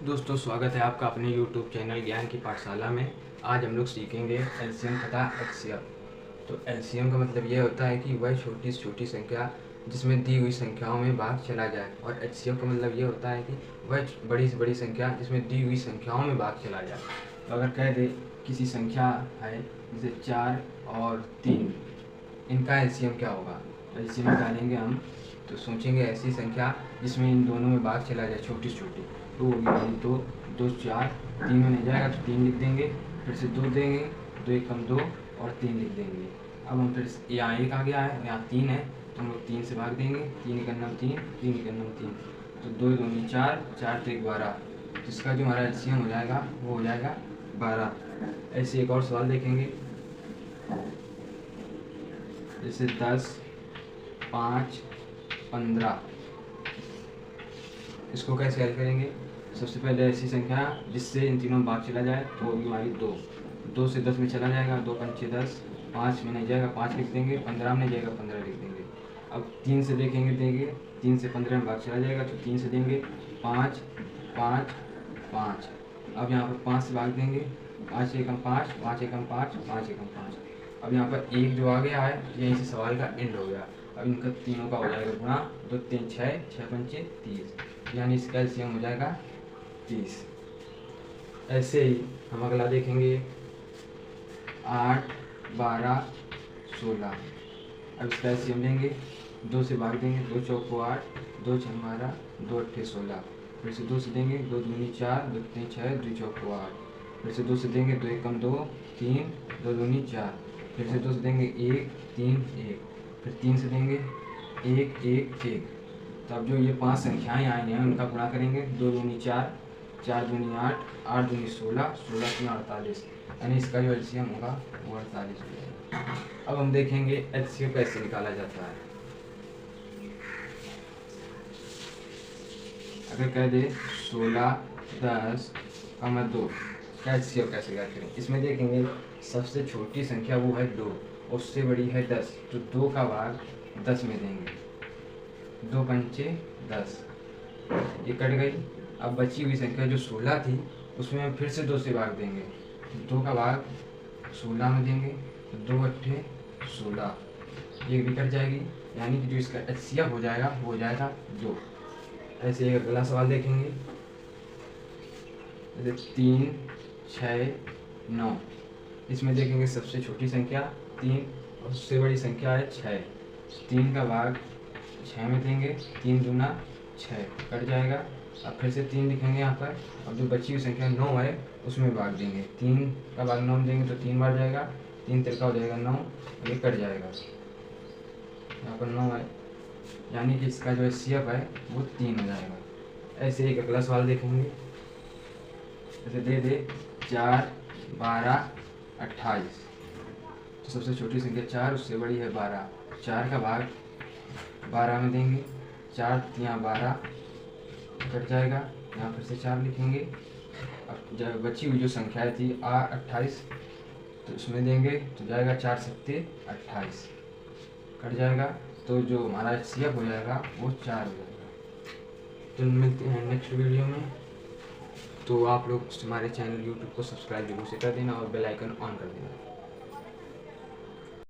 दोस्तों, स्वागत है आपका अपने YouTube चैनल ज्ञान की पाठशाला में। आज हम लोग सीखेंगे एलसीएम तथा एचसीएफ। तो एलसीएम का मतलब ये होता है कि वह छोटी से छोटी संख्या जिसमें दी हुई संख्याओं में भाग चला जाए, और एचसीएफ का मतलब ये होता है कि वह बड़ी से बड़ी संख्या जिसमें दी हुई संख्याओं में भाग चला जाए। तो अगर कह दे किसी संख्या है जैसे 4 और 3, इनका एलसीएम क्या होगा, एलसीएम निकालेंगे हम। तो सोचेंगे ऐसी संख्या जिसमें इन दोनों में भाग चला जाए छोटी से छोटी, तो होगी हमारी 2, 2 4, 3 में नहीं जाएगा तो 3 लिख देंगे, फिर से 2 देंगे, 2 1 कम 2 और 3 लिख देंगे। अब हम फिर यहाँ 1 आ गया है, यहाँ 3 है तो हम लोग 3 से भाग देंगे, 3 1 9 3, 3 1 9 3, तो 2 2 4, 4 1 12, जिसका जो हमारा एलसीएम हो जाएगा वो हो जाएगा 12। ऐसे एक और सवाल देखेंगे, जैसे 10 5 15, इसको कैसे हल करेंगे। सबसे पहले ऐसी संख्या जिससे इन तीनों में भाग चला जाए तो होगी हमारी 2 से 10 में चला जाएगा, 2 5 10, 5 में नहीं जाएगा 5 लिख देंगे, 15 में नहीं जाएगा 15 लिख देंगे। अब 3 से देंगे 3 से 15 में भाग चला जाएगा तो 3 से देंगे 5 5 5। अब यहाँ पर 5 से भाग देंगे, 5 एकम 5, 5 एकम 5, 5 एकम 5। अब यहाँ पर 1 जो आ गया है यहीं से सवाल का एंड हो गया। अब इनका तीनों का हो जाएगा गुणा, 2 3 6, 6 5 30, यानी इसका एलसीएम हो जाएगा 30। ऐसे ही हम अगला देखेंगे 8 12 16। अब इसका एलसीएम लेंगे, 2 से भाग देंगे, 2 चौक को 8, 2 6 12, 2 8 16, फिर से 2 से देंगे, 2 दूनी 4, 2 3 6, 2 चौक को 8, फिर से 2 से देंगे, 2 1 कम 2 3, 2 दूनी 4, फिर से 2 से देंगे 1 3 1, फिर 3 से देंगे 1 1 1। तो अब जो ये 5 संख्याएं आई हैं उनका गुणा करेंगे, 2 दूनी 4, 4 दूनी 8, 8 दूनी 16, 16 तीन 48, यानी इसका जो एलसीएम होगा वो 48 हो जाएगा। अब हम देखेंगे एचसीएफ कैसे निकाला जाता है। अगर कह दे 16 10 कमा 2, का एचसीएफ कैसे ज्ञात करें। इसमें देखेंगे सबसे छोटी संख्या वो है 2, उससे बड़ी है 10, तो 2 का भाग 10 में देंगे, 2 पंचे 10, ये कट गई। अब बची हुई संख्या जो 16 थी उसमें हम फिर से 2 से भाग देंगे, 2 का भाग 16 में देंगे, तो 2 अट्ठे 16, ये भी कट जाएगी, यानी कि जो इसका एचसीएफ हो जाएगा वो हो जाएगा 2। ऐसे एक अगला सवाल देखेंगे, जैसे 3 6 9। इसमें देखेंगे सबसे छोटी संख्या 3 और उससे बड़ी संख्या है 6, 3 का भाग 6 में देंगे, 3 दूना 6, कट जाएगा। अब फिर से 3 लिखेंगे यहाँ पर। अब जो बची हुई संख्या 9 है उसमें भाग देंगे, 3 का भाग 9 में देंगे तो 3 बार जाएगा, 3 तिरका हो जाएगा 9, ये कट जाएगा, यहाँ पर 9 है, यानी कि इसका जो एचसीएफ है वो 3 हो जाएगा। ऐसे एक अगला सवाल देखेंगे, जैसे दे दे 4 12 28। तो सबसे छोटी संख्या 4, उससे बड़ी है 12, 4 का भाग 12 में देंगे, 4 तिया 12, कट जाएगा, यहाँ फिर से 4 लिखेंगे। अब जब बची हुई जो संख्या थी 28, तो उसमें देंगे तो जाएगा 4 सत्ते 28, कट जाएगा, तो जो हमारा एचसीएफ हो जाएगा वो 4 हो जाएगा। तो मिलते हैं नेक्स्ट वीडियो में। तो आप लोग हमारे चैनल यूट्यूब को सब्सक्राइब जरूर से कर देना और बेल आइकन ऑन कर देना।